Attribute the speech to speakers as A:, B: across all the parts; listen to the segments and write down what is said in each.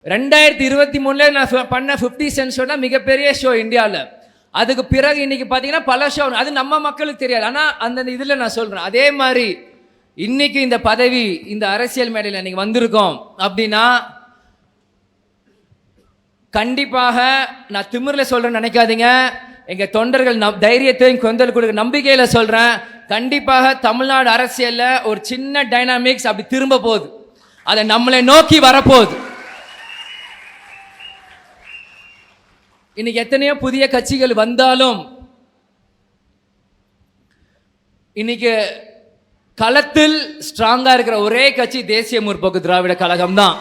A: 2023 நான் பண்ண 50 send show தான் மிகப்பெரிய ஷோ இந்தியாவில். அதுக்கு பிறகு இன்னைக்கு பார்த்தீங்கன்னா பல ஷோ, அது நம்ம மக்களுக்கு தெரியாது. ஆனால் அந்த இதில் நான் சொல்கிறேன், அதே மாதிரி இன்னைக்கு இந்த பதவி, இந்த அரசியல் மேடையில் இன்னைக்கு வந்திருக்கோம் அப்படின்னா கண்டிப்பாக நான் திமிரில் சொல்கிறேன்னு நினைக்காதீங்க. எங்கள் தொண்டர்கள் தைரியத்தையும் கொந்தல் கொடுக்க நம்பிக்கையில் சொல்கிறேன். கண்டிப்பாக தமிழ்நாடு அரசியலில் ஒரு சின்ன டைனாமிக்ஸ் அப்படி திரும்ப போகுது, அதை நம்மளை நோக்கி வரப்போகுது. இன்னைக்கு எத்தனையோ புதிய கட்சிகள் வந்தாலும் இன்னைக்கு களத்தில் ஸ்ட்ராங்கா இருக்கிற ஒரே கட்சி தேசிய முற்போக்கு திராவிட கழகம் தான்.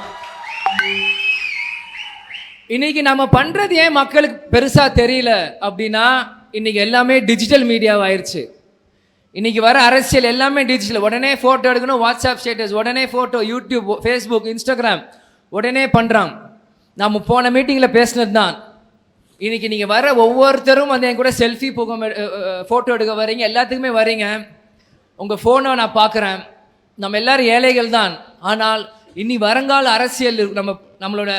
A: இன்னைக்கு நம்ம பண்றது ஏன் மக்களுக்கு பெருசா தெரியல அப்படின்னா, இன்னைக்கு எல்லாமே டிஜிட்டல் மீடியாவாயிருச்சு. இன்னைக்கு வர அரசியல் எல்லாமே டிஜிட்டல். உடனே போட்டோ எடுக்கணும், வாட்ஸ்அப் ஸ்டேட்டஸ், உடனே போட்டோ, யூடியூப், ஃபேஸ்புக், இன்ஸ்டாகிராம் உடனே பண்றாங்க. நம்ம போன மீட்டிங்ல பேசினது தான். இன்னைக்கு நீங்க வர ஒவ்வொருத்தரும் வந்து என் கூட செல்ஃபி போட்டோ எடுக்க வரீங்க, எல்லாத்துக்குமே வரீங்க. உங்க போனை நான் பார்க்குறேன். நம்ம எல்லாரும் ஏழைகள் தான். ஆனால் இனி வருங்கால அரசியல் நம்மளோட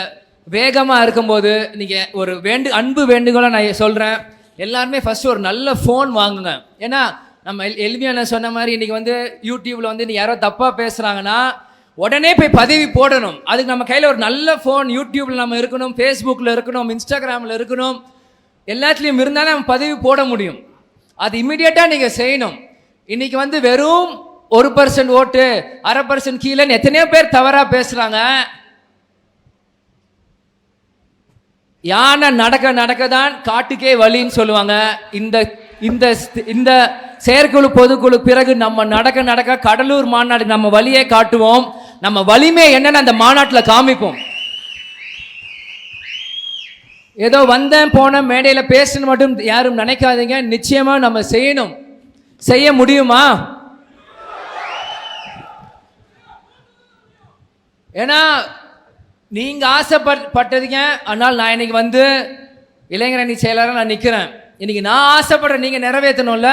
A: வேகமா இருக்கும்போது நீங்க ஒரு அன்பு வேண்டுகோளை நான் சொல்றேன், எல்லாருமே ஃபர்ஸ்ட் ஒரு நல்ல ஃபோன் வாங்குங்க. ஏன்னா நம்ம எளிமையான சொன்ன மாதிரி இன்னைக்கு வந்து யூடியூப்ல வந்து யாரோ தப்பா பேசுறாங்கன்னா உடனே போய் பதவி போடணும். அதுக்கு நம்ம கையில் ஒரு நல்ல ஃபோன், யூடியூப்ல நம்ம இருக்கணும், ஃபேஸ்புக்கில் இருக்கணும், இன்ஸ்டாகிராமில் இருக்கணும், எல்லாத்துலேயும் இருந்தாலும் நம்ம பதவி போட முடியும். அது இம்மிடியேட்டாக நீங்கள் செய்யணும். இன்னைக்கு வந்து வெறும் 1% ஓட்டு, 1/2% கீழேன்னு எத்தனையோ பேர் தவறாக பேசுகிறாங்க. யானை நடக்க நடக்க தான் காட்டுக்கே வழின்னு சொல்லுவாங்க. இந்த இந்த இந்த செயற்குழு பொதுக்குழு பிறகு நம்ம நடக்க நடக்க கடலூர் மாநாடு நம்ம வழியே காட்டுவோம். நம்ம வலிமை என்னன்னு அந்த மாநாட்டில் காமிப்போம். ஏதோ வந்தேன் போன மேடையில் பேசணும் மட்டும் யாரும் நினைக்காதீங்க. நிச்சயமா நம்ம செய்யணும். செய்ய முடியுமா? ஏன்னா நீங்க ஆசைப்பட்டதுங்க. ஆனால் நான் இன்னைக்கு வந்து இளைஞரணி செயலாளர் நான் நிற்கிறேன். இன்னைக்கு நான் ஆசைப்படுறேன், நீங்க நிறைவேற்றணும்ல.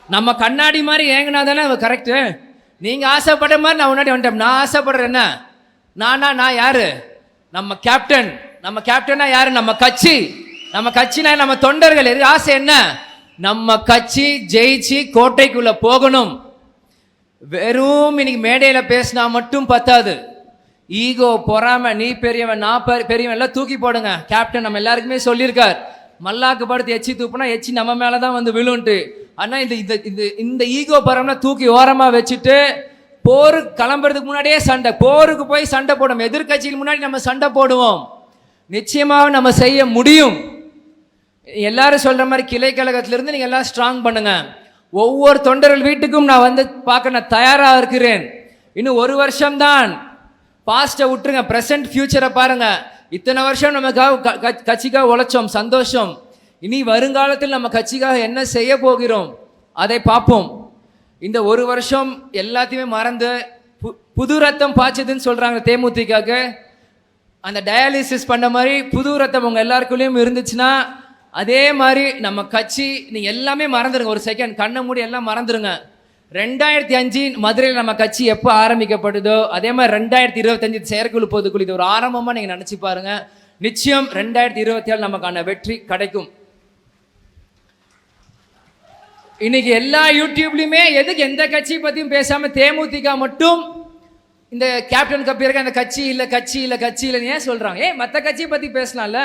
A: நம்ம கண்ணாடி மாதிரி ஏங்கினா தானே கரெக்டு. நீங்க ஆசைப்பட்ட மாதிரி நான் முன்னாடி வந்துட்டேன். நான் ஆசைப்படுறேன் என்ன? நான் யாரு? நம்ம கேப்டன். நம்ம கேப்டனா யாரு? நம்ம கட்சி. நம்ம கட்சினா நம்ம தொண்டர்கள். எது ஆசை என்ன? நம்ம கட்சி ஜெயிச்சு கோட்டைக்குள்ள போகணும். வெறும் இன்னைக்கு மேடையில பேசினா மட்டும் பத்தாது. ஈகோ, பொறாமை, நீ பெரியவன் நான் பெரியவன் எல்லாம் தூக்கி போடுங்க. கேப்டன் நம்ம எல்லாருக்குமே சொல்லியிருக்கார், மல்லாக்கு படுத்து எச்சி தூப்புனா எச்சி நம்ம மேலதான் வந்து விழுன்ட்டு. ஆனா இந்த ஈகோ பரம்லாம் தூக்கி ஓரமா வச்சுட்டு போருக்கு கிளம்புறதுக்கு முன்னாடியே சண்டை, போருக்கு போய் சண்டை போடுவோம். எதிர்கட்சிக்கு முன்னாடி நம்ம சண்டை போடுவோம். நிச்சயமாக நம்ம செய்ய முடியும். எல்லாரும் சொல்ற மாதிரி கிளை கழகத்திலிருந்து நீங்க எல்லாம் ஸ்ட்ராங் பண்ணுங்க. ஒவ்வொரு தொண்டர்கள் வீட்டுக்கும் நான் வந்து பார்க்க நான் தயாரா இருக்கிறேன். இன்னும் 1 வருஷம் தான். பாஸ்ட்டை விட்டுருங்க, ப்ரெசன்ட் ஃபியூச்சரை பாருங்க. இத்தனை வருஷம் நமக்காக கட்சிக்காக உழைச்சோம், சந்தோஷம். இனி வருங்காலத்தில் நம்ம கட்சிக்காக என்ன செய்ய போகிறோம் அதை பார்ப்போம். இந்த 1 வருஷம் எல்லாத்தையுமே மறந்து புது ரத்தம் பாய்ச்சதுன்னு சொல்றாங்க தேமுதிகக்கு. அந்த டயாலிசிஸ் பண்ண மாதிரி புது ரத்தம் உங்க எல்லாருக்குள்ளேயும் இருந்துச்சுன்னா அதே மாதிரி நம்ம கட்சி நீங்க எல்லாமே மறந்துடுங்க. ஒரு செகண்ட் கண்ணை மூடி எல்லாம் மறந்துடுங்க. 2005 மதுரையில் நம்ம கட்சி எப்போ ஆரம்பிக்கப்படுதோ அதே மாதிரி 2025 செயற்குழு பொதுக்குழு இது ஒரு ஆரம்பமா நீங்க நினைச்சு பாருங்க. நிச்சயம் 2027 நமக்கான வெற்றி கிடைக்கும். இன்னைக்கு எல்லா யூடியூப்லயுமே எதுக்கு எந்த கட்சி பத்தியும் பேசாம தேமுதிக மட்டும் இந்த கேப்டன் கப்பியிருக்க அந்த கட்சி இல்ல கட்சி இல்ல கட்சி இல்லைன்னு ஏன் சொல்றாங்க? ஏன் மற்ற கட்சியை பத்தி பேசலாம்ல,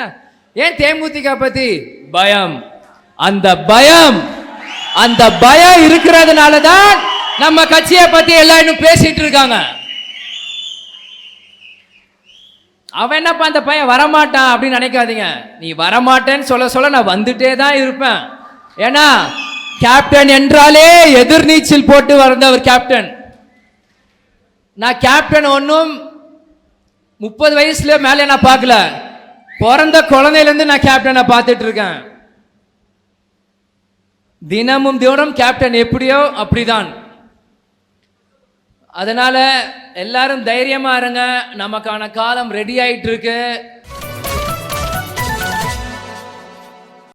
A: ஏன் தேமுதிக பத்தி? பயம். அந்த பயம் இருக்கிறதுனால தான் நம்ம கட்சியை பத்தி எல்லாம் இன்னும் பேசிட்டு இருக்காங்க. அவன் என்னப்பா அந்த பையன் வரமாட்டான் அப்படின்னு நினைக்காதீங்க. நீ வரமாட்டேன்னு சொல்ல நான் வந்துட்டே தான் இருப்பேன். ஏன்னா கேப்டன் என்றாலே எதிர்நீச்சல் போட்டு வந்தவர் கேப்டன். நான் கேப்டன் ஒன்னும் 30 வயசுல மேலே நான் பார்க்கல. பிறந்த குழந்தையில இருந்து நான் கேப்டனை பார்த்துட்டு இருக்கேன். தினமும் கேப்டன் எப்படியோ அப்படிதான். அதனால எல்லாரும் தைரியமா இருங்க. நமக்கான காலம் ரெடி ஆயிட்டு இருக்கு.